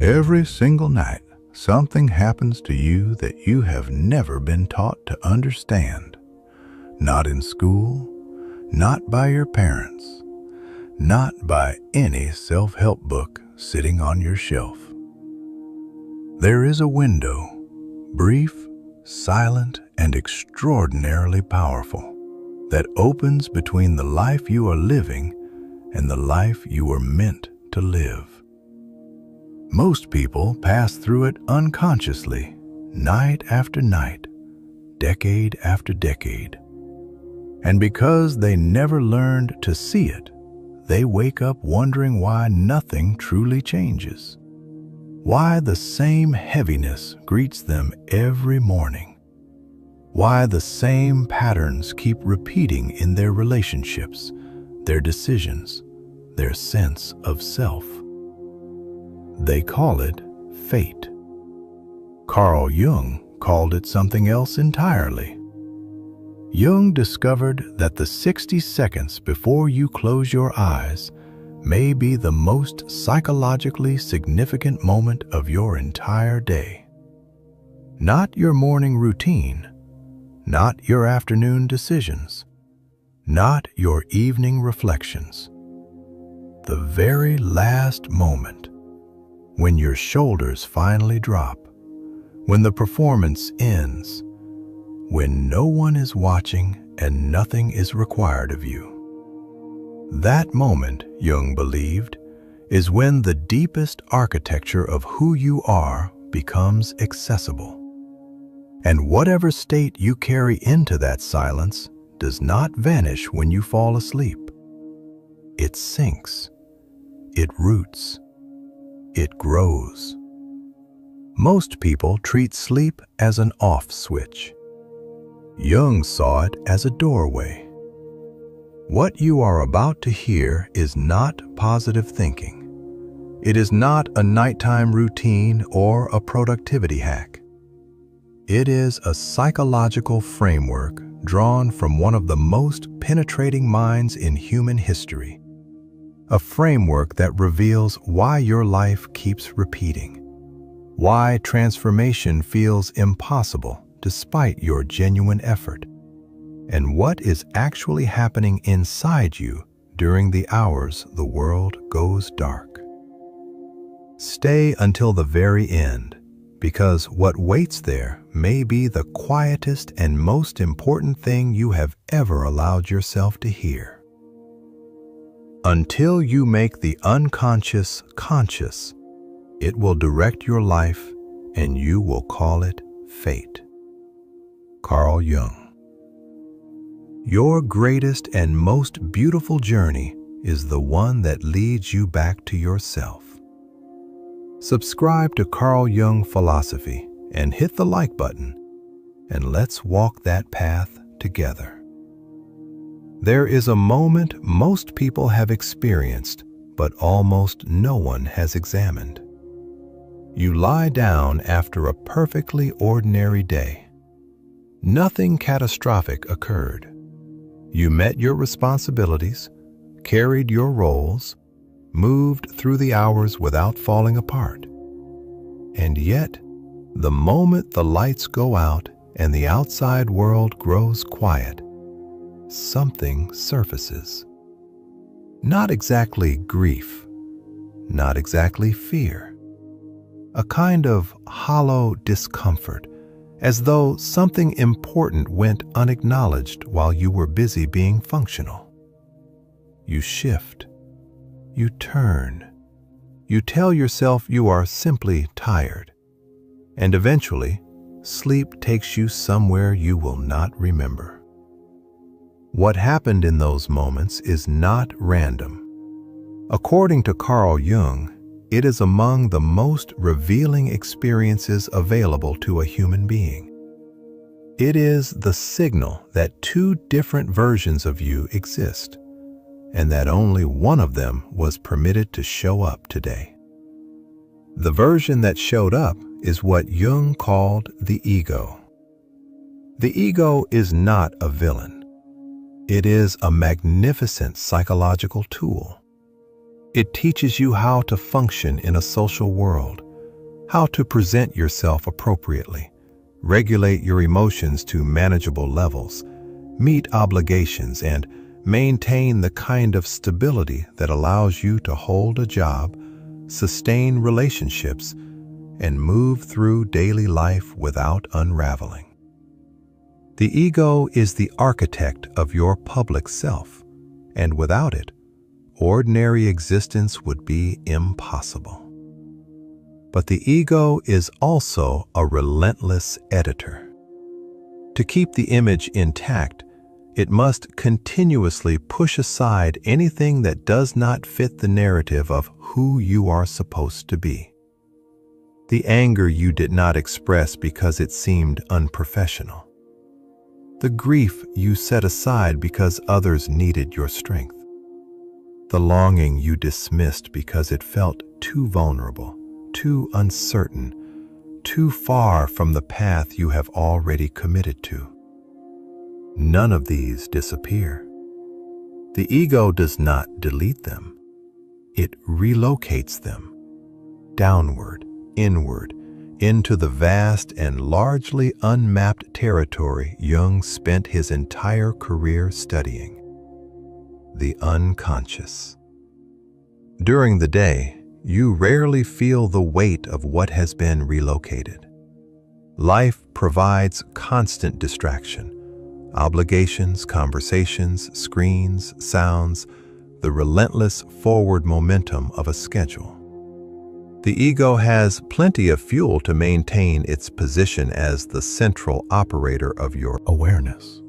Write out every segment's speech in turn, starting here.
Every single night, something happens to you that you have never been taught to understand. Not in school, not by your parents, not by any self-help book sitting on your shelf. There is a window, brief, silent, and extraordinarily powerful, that opens between the life you are living and the life you were meant to live. Most people pass through it unconsciously, night after night, decade after decade. And because they never learned to see it, they wake up wondering why nothing truly changes. Why the same heaviness greets them every morning. Why the same patterns keep repeating in their relationships, their decisions, their sense of self. They call it fate. Carl Jung called it something else entirely. Jung discovered that the 60 seconds before you close your eyes may be the most psychologically significant moment of your entire day. Not your morning routine, not your afternoon decisions, not your evening reflections. The very last moment, when your shoulders finally drop, when the performance ends, when no one is watching and nothing is required of you. That moment, Jung believed, is when the deepest architecture of who you are becomes accessible. And whatever state you carry into that silence does not vanish when you fall asleep. It sinks, it roots, it grows. Most people treat sleep as an off switch. Jung saw it as a doorway. What you are about to hear is not positive thinking. It is not a nighttime routine or a productivity hack. It is a psychological framework drawn from one of the most penetrating minds in human history. A framework that reveals why your life keeps repeating, why transformation feels impossible despite your genuine effort, and what is actually happening inside you during the hours the world goes dark. Stay until the very end, because what waits there may be the quietest and most important thing you have ever allowed yourself to hear. Until you make the unconscious conscious, it will direct your life and you will call it fate. Carl Jung. Your greatest and most beautiful journey is the one that leads you back to yourself. Subscribe to Carl Jung Philosophy and hit the like button, and let's walk that path together. There is a moment most people have experienced, but almost no one has examined. You lie down after a perfectly ordinary day. Nothing catastrophic occurred. You met your responsibilities, carried your roles, moved through the hours without falling apart. And yet, the moment the lights go out and the outside world grows quiet, something surfaces. Not exactly grief, not exactly fear. A kind of hollow discomfort, as though something important went unacknowledged while you were busy being functional. You shift, you turn, you tell yourself you are simply tired, and eventually, sleep takes you somewhere you will not remember. What happened in those moments is not random. According to Carl Jung, it is among the most revealing experiences available to a human being. It is the signal that two different versions of you exist, and that only one of them was permitted to show up today. The version that showed up is what Jung called the ego. The ego is not a villain. It is a magnificent psychological tool. It teaches you how to function in a social world, how to present yourself appropriately, regulate your emotions to manageable levels, meet obligations, and maintain the kind of stability that allows you to hold a job, sustain relationships, and move through daily life without unraveling. The ego is the architect of your public self, and without it, ordinary existence would be impossible. But the ego is also a relentless editor. To keep the image intact, it must continuously push aside anything that does not fit the narrative of who you are supposed to be. The anger you did not express because it seemed unprofessional. The grief you set aside because others needed your strength. The longing you dismissed because it felt too vulnerable, too uncertain, too far from the path you have already committed to. None of these disappear. The ego does not delete them. It relocates them downward, inward, into the vast and largely unmapped territory Jung spent his entire career studying: the unconscious. During the day, you rarely feel the weight of what has been relocated. Life provides constant distraction: obligations, conversations, screens, sounds, the relentless forward momentum of a schedule. The ego has plenty of fuel to maintain its position as the central operator of your awareness.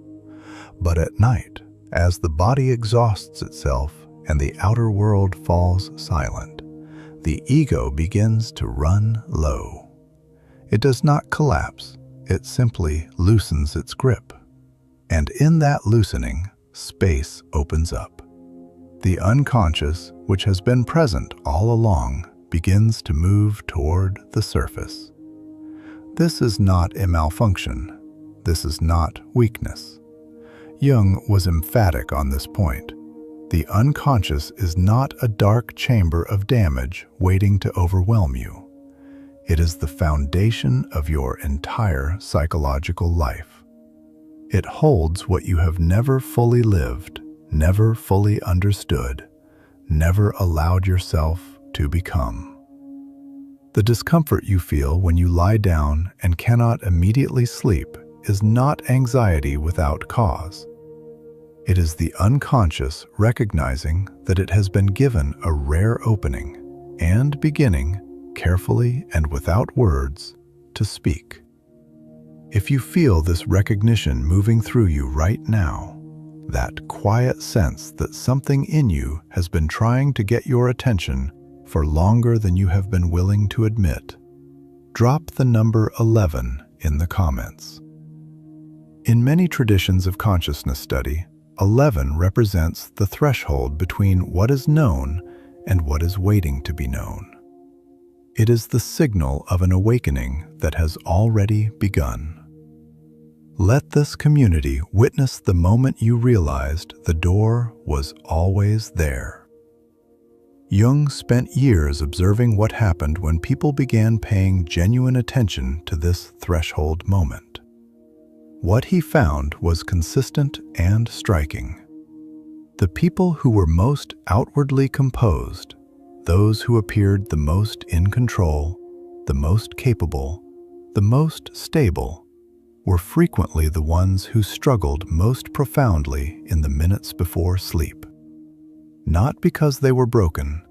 But at night, as the body exhausts itself and the outer world falls silent, the ego begins to run low. It does not collapse, it simply loosens its grip. And in that loosening, space opens up. The unconscious, which has been present all along, begins to move toward the surface. This is not a malfunction. This is not weakness. Jung was emphatic on this point. The unconscious is not a dark chamber of damage waiting to overwhelm you. It is the foundation of your entire psychological life. It holds what you have never fully lived, never fully understood, never allowed yourself to become. The discomfort you feel when you lie down and cannot immediately sleep is not anxiety without cause. It is the unconscious recognizing that it has been given a rare opening and beginning, carefully and without words, to speak. If you feel this recognition moving through you right now, that quiet sense that something in you has been trying to get your attention for longer than you have been willing to admit, drop the number 11 in the comments. In many traditions of consciousness study, 11 represents the threshold between what is known and what is waiting to be known. It is the signal of an awakening that has already begun. Let this community witness the moment you realized the door was always there. Jung spent years observing what happened when people began paying genuine attention to this threshold moment. What he found was consistent and striking. The people who were most outwardly composed, those who appeared the most in control, the most capable, the most stable, were frequently the ones who struggled most profoundly in the minutes before sleep. Not because they were broken,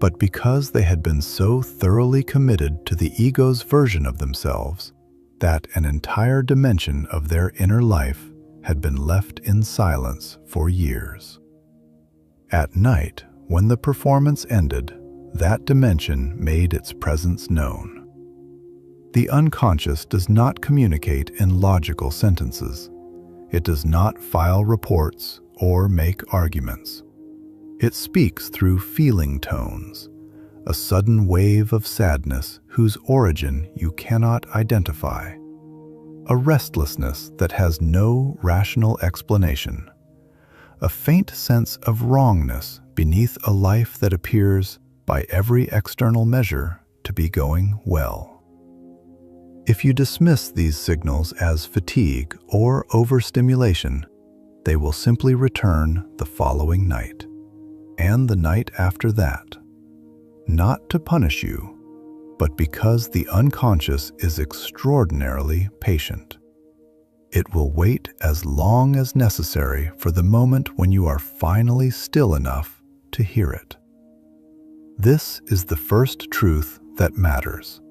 but because they had been so thoroughly committed to the ego's version of themselves that an entire dimension of their inner life had been left in silence for years. At night, when the performance ended, that dimension made its presence known. The unconscious does not communicate in logical sentences. It does not file reports or make arguments. It speaks through feeling tones, a sudden wave of sadness whose origin you cannot identify, a restlessness that has no rational explanation, a faint sense of wrongness beneath a life that appears, by every external measure, to be going well. If you dismiss these signals as fatigue or overstimulation, they will simply return the following night, and the night after that, not to punish you, but because the unconscious is extraordinarily patient. It will wait as long as necessary for the moment when you are finally still enough to hear it. This is the first truth that matters.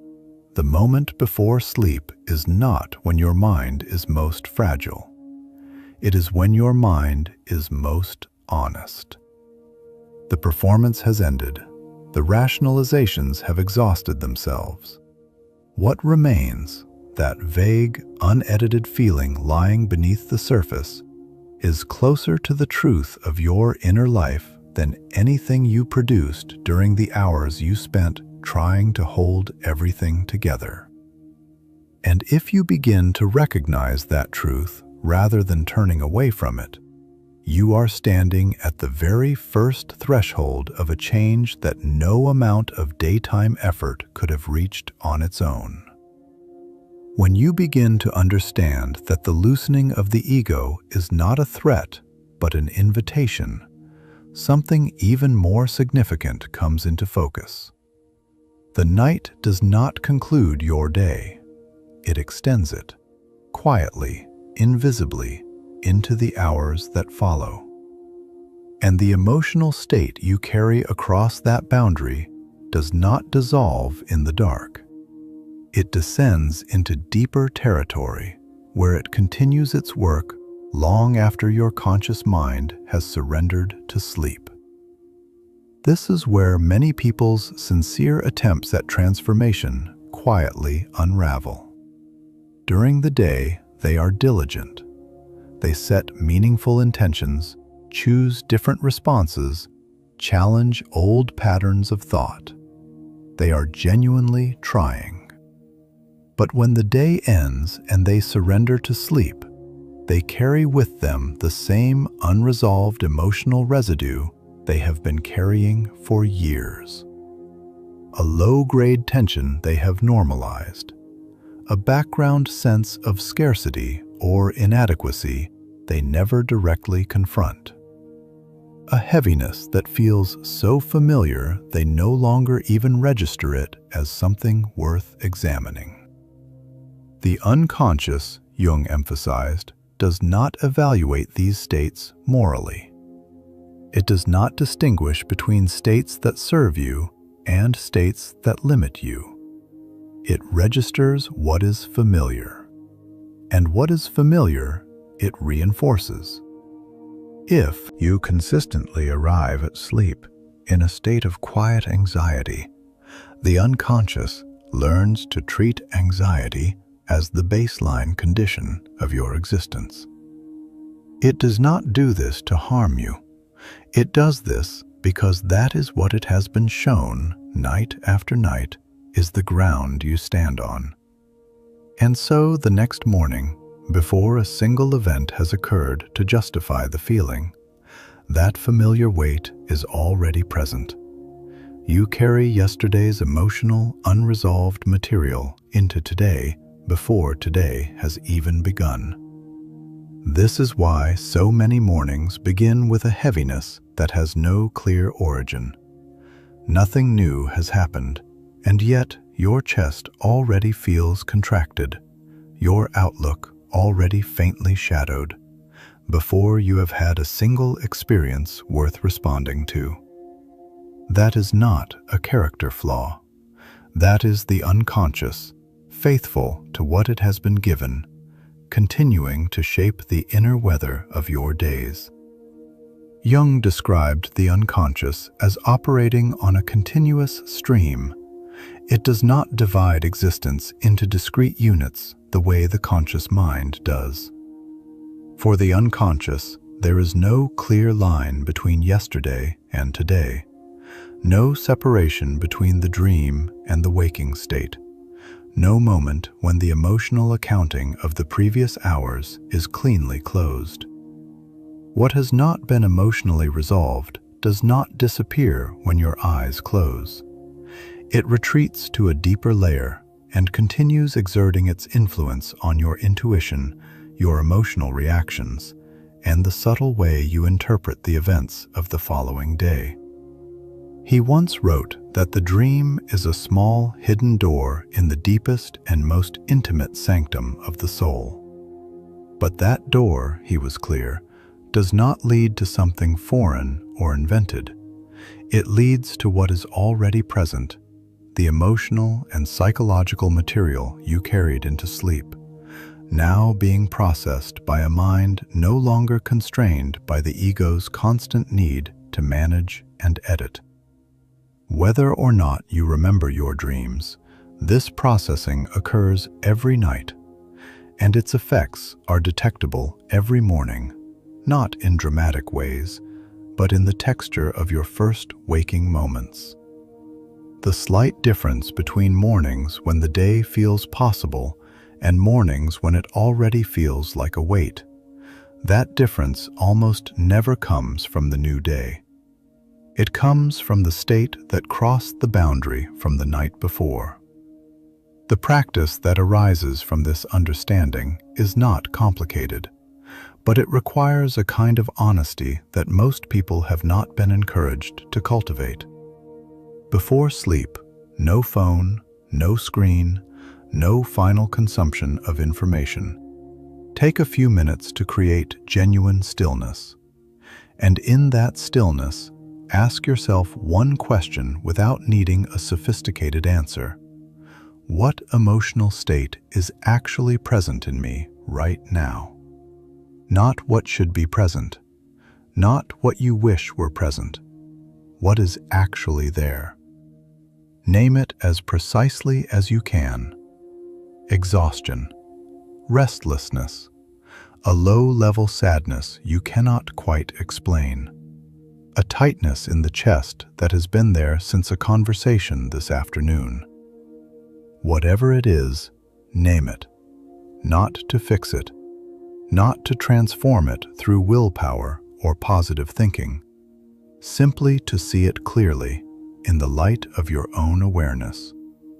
The moment before sleep is not when your mind is most fragile. It is when your mind is most honest. The performance has ended. The rationalizations have exhausted themselves. What remains, that vague, unedited feeling lying beneath the surface, is closer to the truth of your inner life than anything you produced during the hours you spent trying to hold everything together. And if you begin to recognize that truth rather than turning away from it, you are standing at the very first threshold of a change that no amount of daytime effort could have reached on its own. When you begin to understand that the loosening of the ego is not a threat, but an invitation, something even more significant comes into focus. The night does not conclude your day. It extends it, quietly, invisibly, into the hours that follow. And the emotional state you carry across that boundary does not dissolve in the dark. It descends into deeper territory, where it continues its work long after your conscious mind has surrendered to sleep. This is where many people's sincere attempts at transformation quietly unravel. During the day, they are diligent. They set meaningful intentions, choose different responses, challenge old patterns of thought. They are genuinely trying. But when the day ends and they surrender to sleep, they carry with them the same unresolved emotional residue they have been carrying for years. A low-grade tension they have normalized, a background sense of scarcity or inadequacy they never directly confront, a heaviness that feels so familiar they no longer even register it as something worth examining. The unconscious, Jung emphasized, does not evaluate these states morally. It does not distinguish between states that serve you and states that limit you. It registers what is familiar. And what is familiar, it reinforces. If you consistently arrive at sleep in a state of quiet anxiety, the unconscious learns to treat anxiety as the baseline condition of your existence. It does not do this to harm you. It does this because that is what it has been shown night after night is the ground you stand on. And so the next morning, before a single event has occurred to justify the feeling, that familiar weight is already present. You carry yesterday's emotional, unresolved material into today before today has even begun. This is why so many mornings begin with a heaviness that has no clear origin. Nothing new has happened, and yet your chest already feels contracted, your outlook already faintly shadowed, before you have had a single experience worth responding to. That is not a character flaw. That is the unconscious, faithful to what it has been given, continuing to shape the inner weather of your days. Jung described the unconscious as operating on a continuous stream. It does not divide existence into discrete units the way the conscious mind does. For the unconscious, there is no clear line between yesterday and today, no separation between the dream and the waking state, no moment when the emotional accounting of the previous hours is cleanly closed. What has not been emotionally resolved does not disappear when your eyes close. It retreats to a deeper layer, and continues exerting its influence on your intuition, your emotional reactions, and the subtle way you interpret the events of the following day. He once wrote that the dream is a small, hidden door in the deepest and most intimate sanctum of the soul. But that door, he was clear, does not lead to something foreign or invented. It leads to what is already present, the emotional and psychological material you carried into sleep, now being processed by a mind no longer constrained by the ego's constant need to manage and edit. Whether or not you remember your dreams, this processing occurs every night, and its effects are detectable every morning, not in dramatic ways, but in the texture of your first waking moments. The slight difference between mornings when the day feels possible and mornings when it already feels like a weight, that difference almost never comes from the new day. It comes from the state that crossed the boundary from the night before. The practice that arises from this understanding is not complicated, but it requires a kind of honesty that most people have not been encouraged to cultivate. Before sleep, no phone, no screen, no final consumption of information. Take a few minutes to create genuine stillness. And in that stillness, ask yourself one question without needing a sophisticated answer. What emotional state is actually present in me right now? Not what should be present, not what you wish were present. What is actually there? Name it as precisely as you can. Exhaustion, restlessness, a low-level sadness you cannot quite explain, a tightness in the chest that has been there since a conversation this afternoon. Whatever it is, name it, not to fix it, not to transform it through willpower or positive thinking, simply to see it clearly in the light of your own awareness,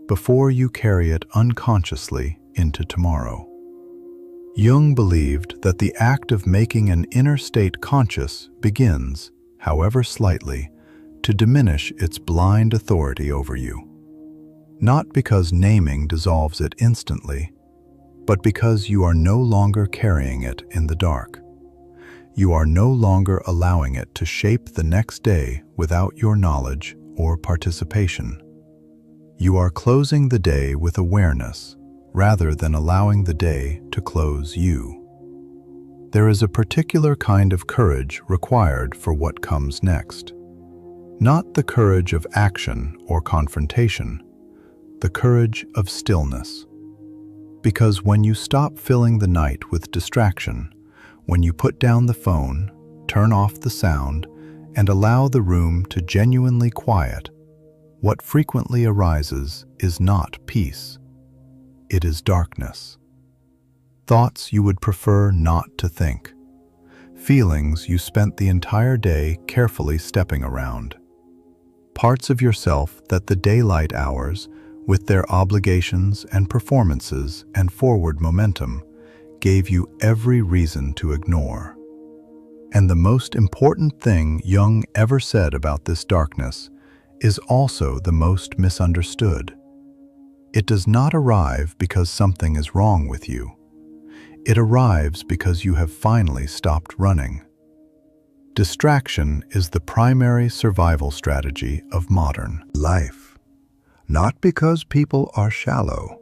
before you carry it unconsciously into tomorrow. Jung believed that the act of making an inner state conscious begins, however slightly, to diminish its blind authority over you. Not because naming dissolves it instantly, but because you are no longer carrying it in the dark. You are no longer allowing it to shape the next day without your knowledge or participation. You are closing the day with awareness rather than allowing the day to close you. There is a particular kind of courage required for what comes next. Not the courage of action or confrontation, the courage of stillness. Because when you stop filling the night with distraction, when you put down the phone, turn off the sound, and allow the room to genuinely quiet, what frequently arises is not peace. It is darkness. Thoughts you would prefer not to think. Feelings you spent the entire day carefully stepping around. Parts of yourself that the daylight hours, with their obligations and performances and forward momentum, gave you every reason to ignore. And the most important thing Jung ever said about this darkness is also the most misunderstood. It does not arrive because something is wrong with you. It arrives because you have finally stopped running. Distraction is the primary survival strategy of modern life. Not because people are shallow,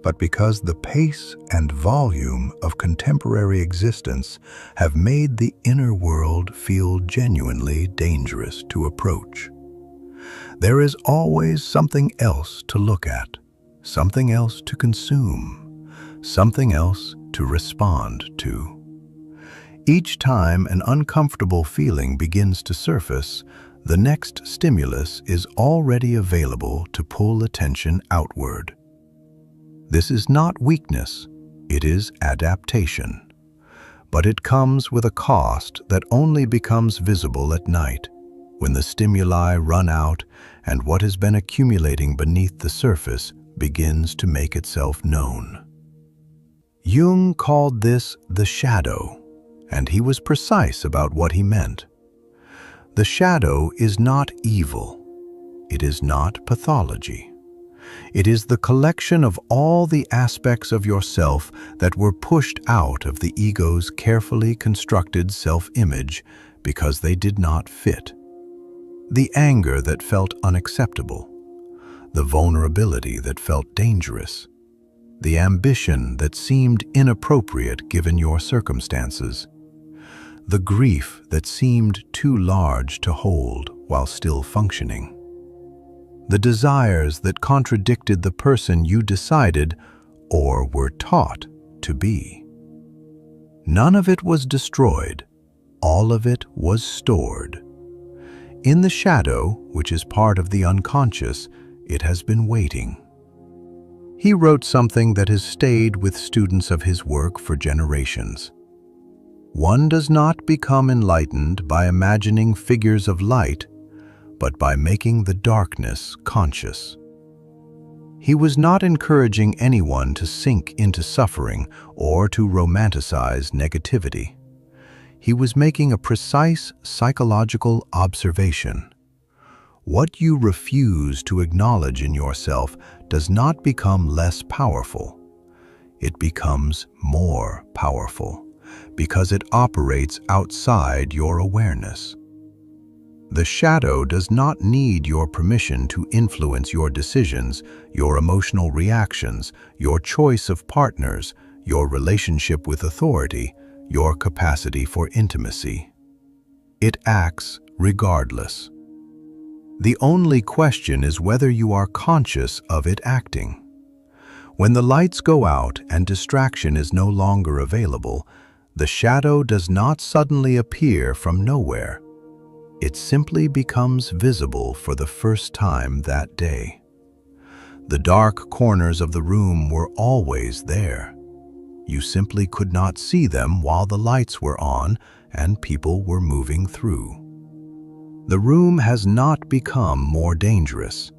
but because the pace and volume of contemporary existence have made the inner world feel genuinely dangerous to approach. There is always something else to look at, something else to consume, something else to respond to. Each time an uncomfortable feeling begins to surface, the next stimulus is already available to pull attention outward. This is not weakness, it is adaptation. But it comes with a cost that only becomes visible at night, when the stimuli run out and what has been accumulating beneath the surface begins to make itself known. Jung called this the shadow, and he was precise about what he meant. The shadow is not evil. It is not pathology. It is the collection of all the aspects of yourself that were pushed out of the ego's carefully constructed self-image because they did not fit. The anger that felt unacceptable, the vulnerability that felt dangerous, the ambition that seemed inappropriate given your circumstances, the grief that seemed too large to hold while still functioning, the desires that contradicted the person you decided or were taught to be. None of it was destroyed. All of it was stored. In the shadow, which is part of the unconscious, it has been waiting. He wrote something that has stayed with students of his work for generations. One does not become enlightened by imagining figures of light, but by making the darkness conscious. He was not encouraging anyone to sink into suffering or to romanticize negativity. He was making a precise psychological observation. What you refuse to acknowledge in yourself does not become less powerful. It becomes more powerful because it operates outside your awareness. The shadow does not need your permission to influence your decisions, your emotional reactions, your choice of partners, your relationship with authority, your capacity for intimacy. It acts regardless. The only question is whether you are conscious of it acting. When the lights go out and distraction is no longer available, the shadow does not suddenly appear from nowhere. It simply becomes visible for the first time that day. The dark corners of the room were always there. You simply could not see them while the lights were on and people were moving through. The room has not become more dangerous.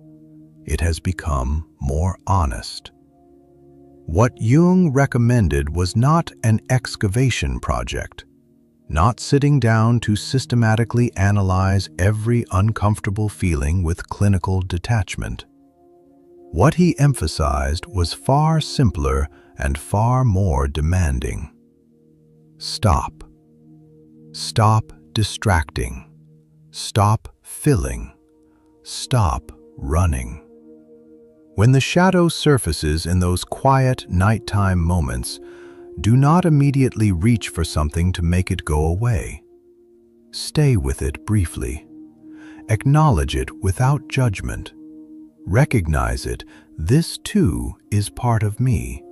It has become more honest. What Jung recommended was not an excavation project, not sitting down to systematically analyze every uncomfortable feeling with clinical detachment. What he emphasized was far simpler and far more demanding. Stop. Stop distracting. Stop filling. Stop running. When the shadow surfaces in those quiet nighttime moments, do not immediately reach for something to make it go away. Stay with it briefly. Acknowledge it without judgment. Recognize it, this too is part of me,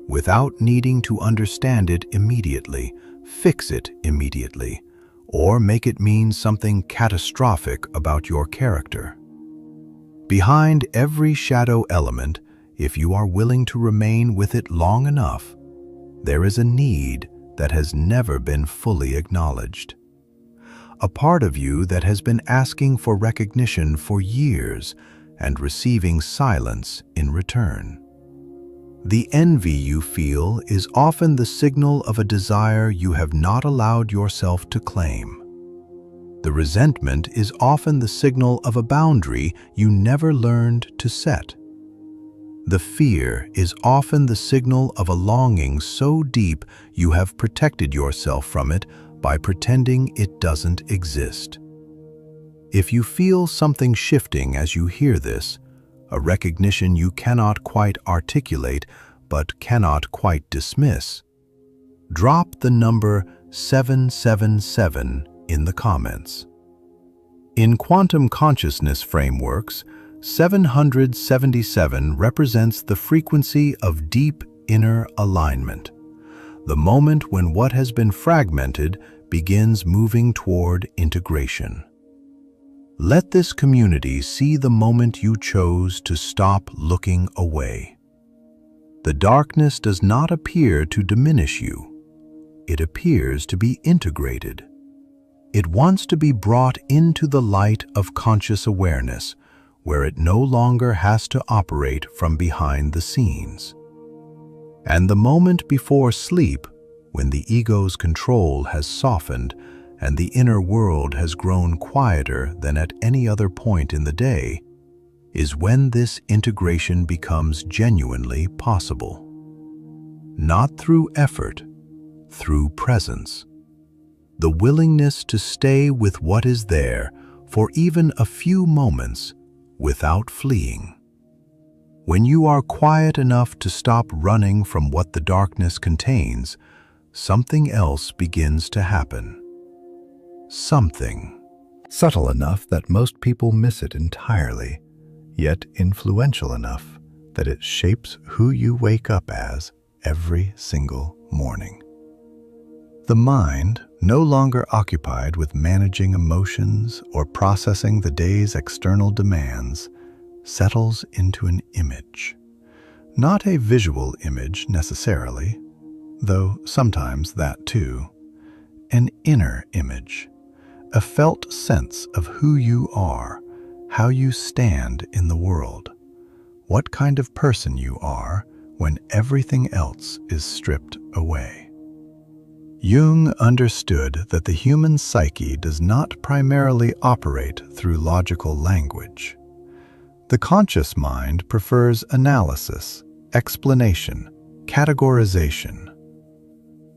without needing to understand it immediately, fix it immediately, or make it mean something catastrophic about your character. Behind every shadow element, if you are willing to remain with it long enough, there is a need that has never been fully acknowledged. A part of you that has been asking for recognition for years and receiving silence in return. The envy you feel is often the signal of a desire you have not allowed yourself to claim. The resentment is often the signal of a boundary you never learned to set. The fear is often the signal of a longing so deep you have protected yourself from it by pretending it doesn't exist. If you feel something shifting as you hear this, a recognition you cannot quite articulate but cannot quite dismiss, drop the number 777 in the comments. In quantum consciousness frameworks, 777 represents the frequency of deep inner alignment, the moment when what has been fragmented begins moving toward integration. Let this community see the moment you chose to stop looking away. The darkness does not appear to diminish you. It appears to be integrated. It wants to be brought into the light of conscious awareness, where it no longer has to operate from behind the scenes. And the moment before sleep, when the ego's control has softened and the inner world has grown quieter than at any other point in the day, is when this integration becomes genuinely possible. Not through effort, through presence. The willingness to stay with what is there for even a few moments without fleeing. When you are quiet enough to stop running from what the darkness contains, something else begins to happen. Something subtle enough that most people miss it entirely, yet influential enough that it shapes who you wake up as every single morning. The mind, no longer occupied with managing emotions or processing the day's external demands, settles into an image. Not a visual image necessarily, though sometimes that too. An inner image, a felt sense of who you are, how you stand in the world, what kind of person you are when everything else is stripped away. Jung understood that the human psyche does not primarily operate through logical language. The conscious mind prefers analysis, explanation, categorization.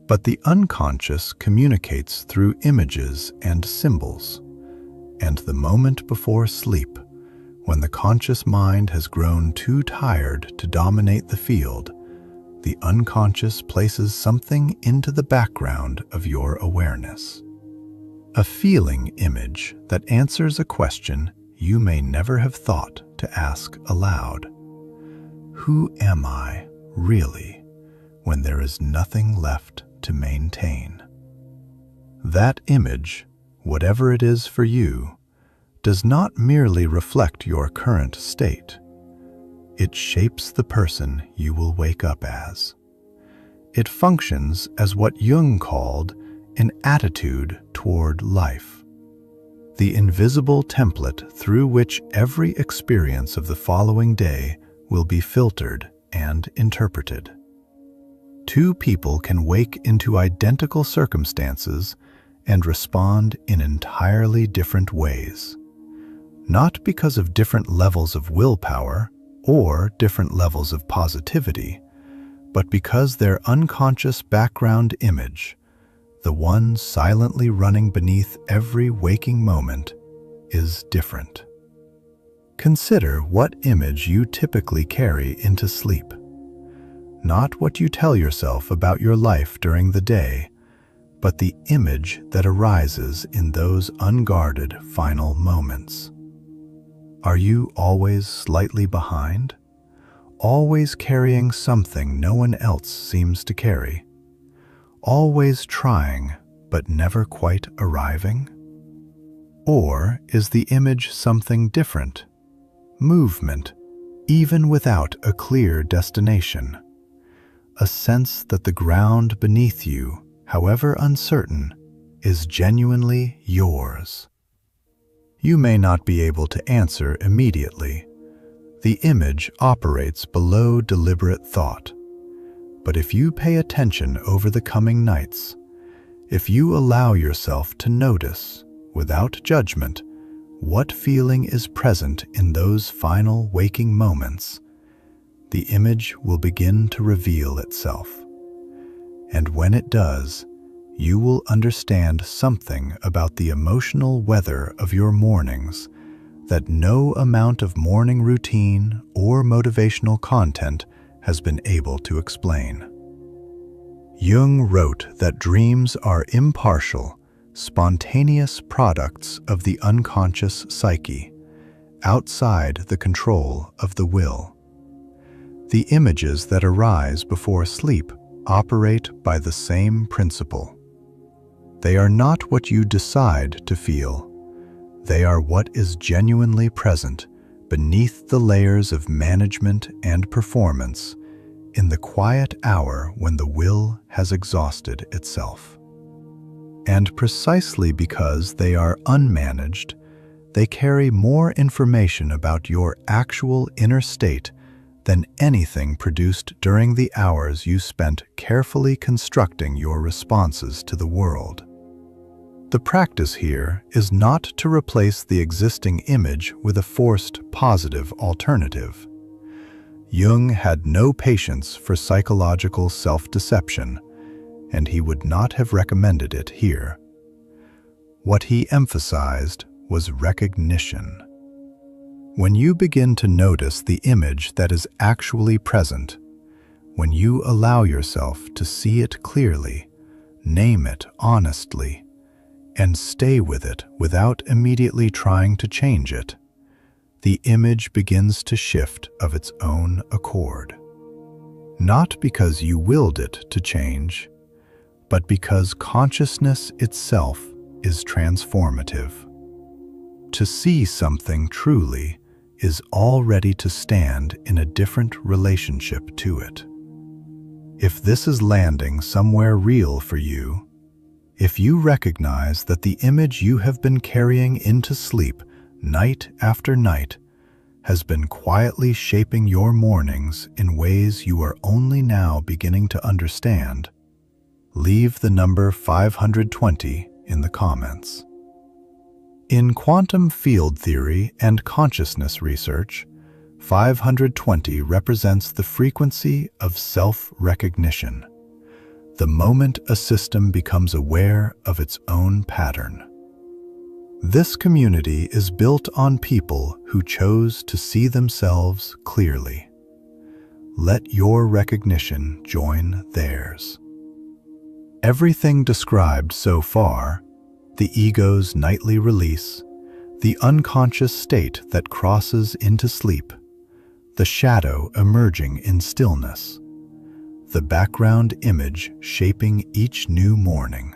But the unconscious communicates through images and symbols. And the moment before sleep, when the conscious mind has grown too tired to dominate the field, the unconscious places something into the background of your awareness. A feeling image that answers a question you may never have thought to ask aloud. Who am I, really, when there is nothing left to maintain? That image, whatever it is for you, does not merely reflect your current state. It shapes the person you will wake up as. It functions as what Jung called an attitude toward life, the invisible template through which every experience of the following day will be filtered and interpreted. Two people can wake into identical circumstances and respond in entirely different ways, not because of different levels of willpower or different levels of positivity, but because their unconscious background image, the one silently running beneath every waking moment, is different. Consider what image you typically carry into sleep. Not what you tell yourself about your life during the day, but the image that arises in those unguarded final moments. Are you always slightly behind? Always carrying something no one else seems to carry? Always trying, but never quite arriving? Or is the image something different? Movement, even without a clear destination. A sense that the ground beneath you, however uncertain, is genuinely yours. You may not be able to answer immediately. The image operates below deliberate thought. But if you pay attention over the coming nights, if you allow yourself to notice, without judgment, what feeling is present in those final waking moments, the image will begin to reveal itself. And when it does, you will understand something about the emotional weather of your mornings that no amount of morning routine or motivational content has been able to explain. Jung wrote that dreams are impartial, spontaneous products of the unconscious psyche, outside the control of the will. The images that arise before sleep operate by the same principle. They are not what you decide to feel. They are what is genuinely present beneath the layers of management and performance in the quiet hour when the will has exhausted itself. And precisely because they are unmanaged, They carry more information about your actual inner state than anything produced during the hours you spent carefully constructing your responses to the world. The practice here is not to replace the existing image with a forced positive alternative. Jung had no patience for psychological self-deception, and he would not have recommended it here. What he emphasized was recognition. When you begin to notice the image that is actually present, when you allow yourself to see it clearly, name it honestly, and stay with it without immediately trying to change it, the image begins to shift of its own accord. Not because you willed it to change, but because consciousness itself is transformative. To see something truly is already to stand in a different relationship to it. If this is landing somewhere real for you, if you recognize that the image you have been carrying into sleep night after night has been quietly shaping your mornings in ways you are only now beginning to understand, leave the number 520 in the comments. In quantum field theory and consciousness research, 520 represents the frequency of self-recognition, the moment a system becomes aware of its own pattern. This community is built on people who chose to see themselves clearly. Let your recognition join theirs. Everything described so far, the ego's nightly release, the unconscious state that crosses into sleep, the shadow emerging in stillness, the background image shaping each new morning.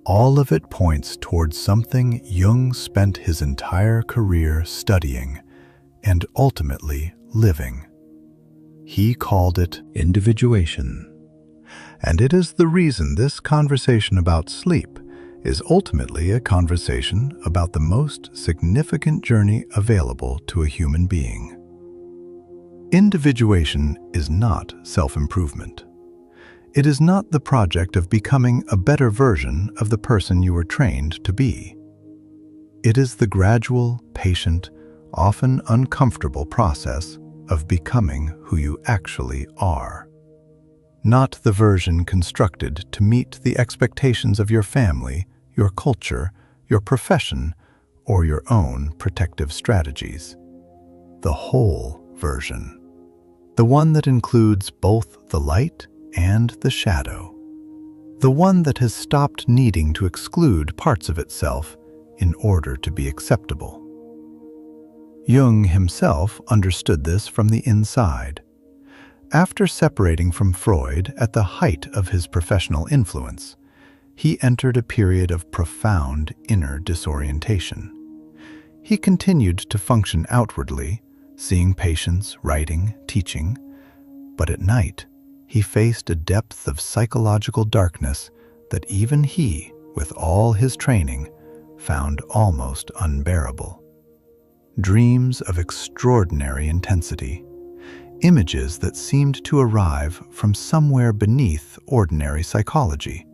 All of it points towards something Jung spent his entire career studying and ultimately living. He called it individuation. And it is the reason this conversation about sleep is ultimately a conversation about the most significant journey available to a human being. Individuation is not self-improvement. It is not the project of becoming a better version of the person you were trained to be. It is the gradual, patient, often uncomfortable process of becoming who you actually are. Not the version constructed to meet the expectations of your family, your culture, your profession, or your own protective strategies. The whole version. The one that includes both the light and the shadow. The one that has stopped needing to exclude parts of itself in order to be acceptable. Jung himself understood this from the inside. After separating from Freud at the height of his professional influence, he entered a period of profound inner disorientation. He continued to function outwardly, seeing patients, writing, teaching, but at night, he faced a depth of psychological darkness that even he, with all his training, found almost unbearable. Dreams of extraordinary intensity, images that seemed to arrive from somewhere beneath ordinary psychology,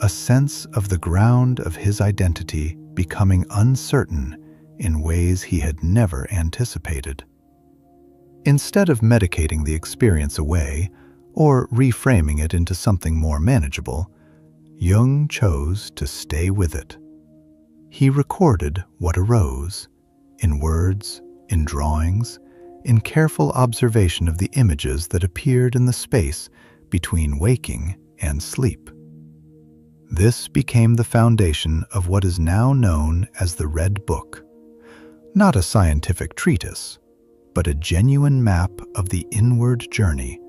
a sense of the ground of his identity becoming uncertain in ways he had never anticipated. Instead of medicating the experience away, or reframing it into something more manageable, Jung chose to stay with it. He recorded what arose, in words, in drawings, in careful observation of the images that appeared in the space between waking and sleep. This became the foundation of what is now known as the Red Book, not a scientific treatise, but a genuine map of the inward journey,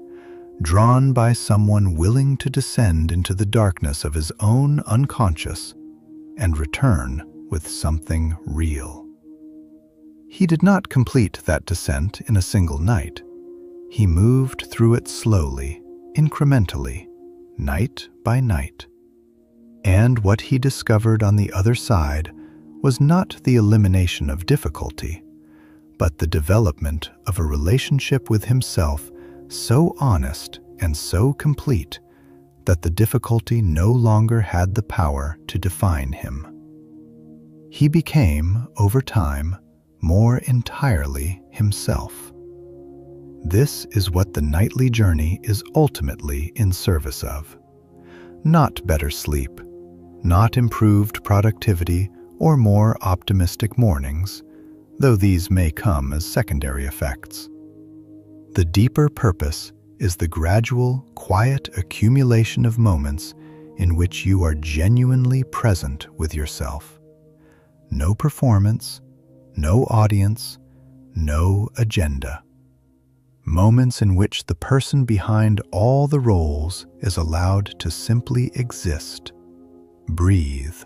drawn by someone willing to descend into the darkness of his own unconscious and return with something real. He did not complete that descent in a single night. He moved through it slowly, incrementally, night by night. And what he discovered on the other side was not the elimination of difficulty, but the development of a relationship with himself so honest and so complete that the difficulty no longer had the power to define him. He became, over time, more entirely himself. This is what the nightly journey is ultimately in service of. Not better sleep, not improved productivity or more optimistic mornings, though these may come as secondary effects. The deeper purpose is the gradual, quiet accumulation of moments in which you are genuinely present with yourself. No performance, no audience, no agenda. Moments in which the person behind all the roles is allowed to simply exist, breathe,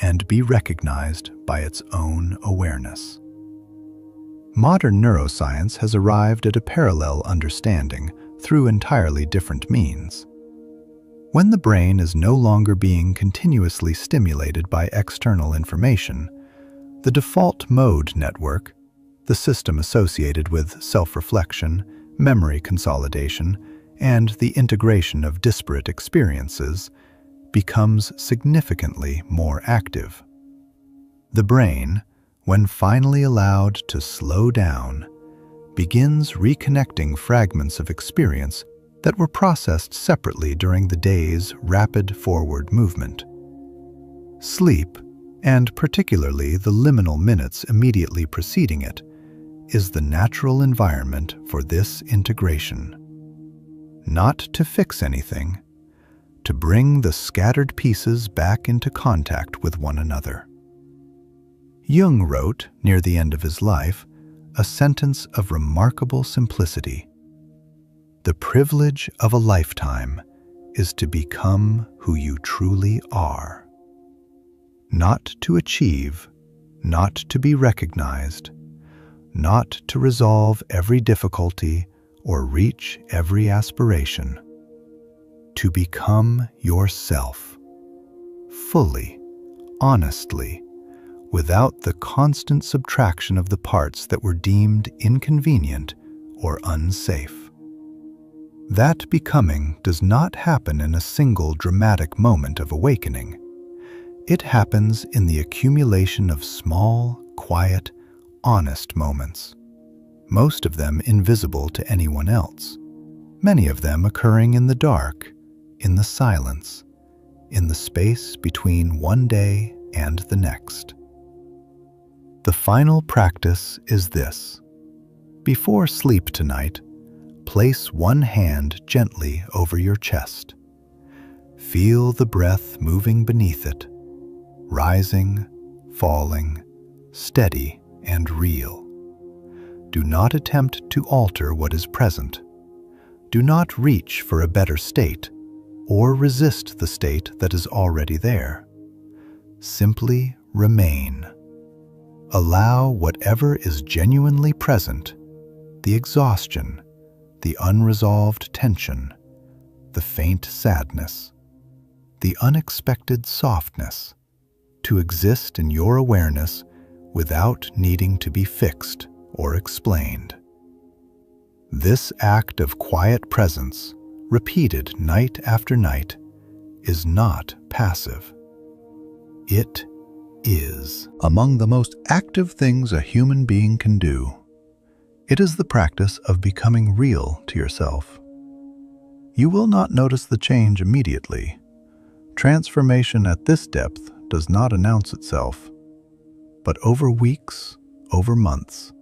and be recognized by its own awareness. Modern neuroscience has arrived at a parallel understanding through entirely different means. When the brain is no longer being continuously stimulated by external information, the default mode network, the system associated with self-reflection, memory consolidation, and the integration of disparate experiences, becomes significantly more active. The brain, when finally allowed to slow down, begins reconnecting fragments of experience that were processed separately during the day's rapid forward movement. Sleep, and particularly the liminal minutes immediately preceding it, is the natural environment for this integration. Not to fix anything, to bring the scattered pieces back into contact with one another. Jung wrote, near the end of his life, a sentence of remarkable simplicity. The privilege of a lifetime is to become who you truly are. Not to achieve, not to be recognized, not to resolve every difficulty or reach every aspiration. To become yourself, fully, honestly, without the constant subtraction of the parts that were deemed inconvenient or unsafe. That becoming does not happen in a single dramatic moment of awakening. It happens in the accumulation of small, quiet, honest moments, most of them invisible to anyone else, many of them occurring in the dark, in the silence, in the space between one day and the next. The final practice is this. Before sleep tonight, place one hand gently over your chest. Feel the breath moving beneath it, rising, falling, steady and real. Do not attempt to alter what is present. Do not reach for a better state or resist the state that is already there. Simply remain. Allow whatever is genuinely present, the exhaustion, the unresolved tension, the faint sadness, the unexpected softness, to exist in your awareness without needing to be fixed or explained. This act of quiet presence, repeated night after night, is not passive. It is among the most active things a human being can do. It is the practice of becoming real to yourself. You will not notice the change immediately. Transformation at this depth does not announce itself. But over weeks, over months,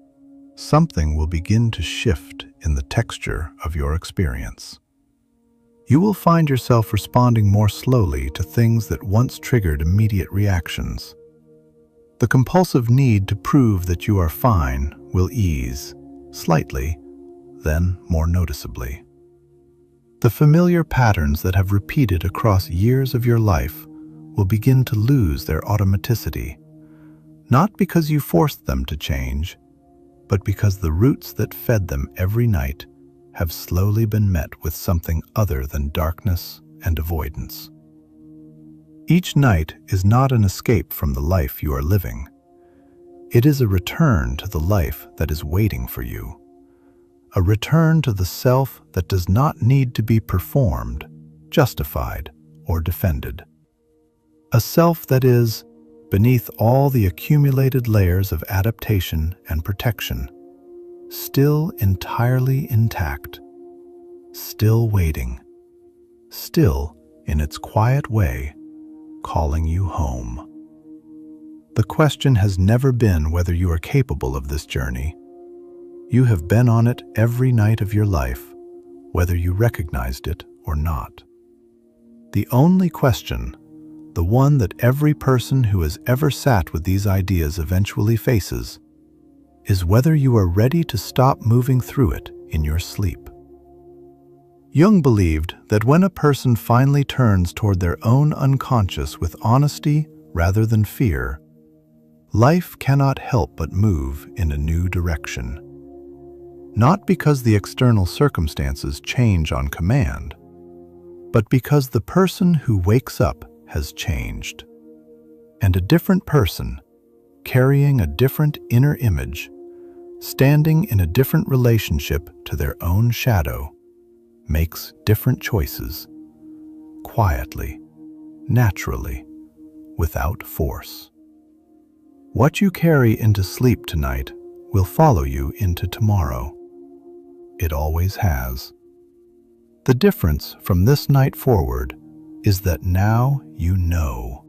something will begin to shift in the texture of your experience. You will find yourself responding more slowly to things that once triggered immediate reactions. The compulsive need to prove that you are fine will ease, slightly, then more noticeably. The familiar patterns that have repeated across years of your life will begin to lose their automaticity, not because you forced them to change, but because the roots that fed them every night have slowly been met with something other than darkness and avoidance. Each night is not an escape from the life you are living. It is a return to the life that is waiting for you. A return to the self that does not need to be performed, justified, or defended. A self that is, beneath all the accumulated layers of adaptation and protection, still entirely intact, still waiting, still, in its quiet way, calling you home. The question has never been whether you are capable of this journey. You have been on it every night of your life, whether you recognized it or not. The only question, the one that every person who has ever sat with these ideas eventually faces, is whether you are ready to stop moving through it in your sleep. Jung believed that when a person finally turns toward their own unconscious with honesty rather than fear, life cannot help but move in a new direction. Not because the external circumstances change on command, but because the person who wakes up has changed. And a different person, carrying a different inner image, standing in a different relationship to their own shadow, makes different choices, quietly, naturally, without force. What you carry into sleep tonight will follow you into tomorrow. It always has. The difference from this night forward is that now you know.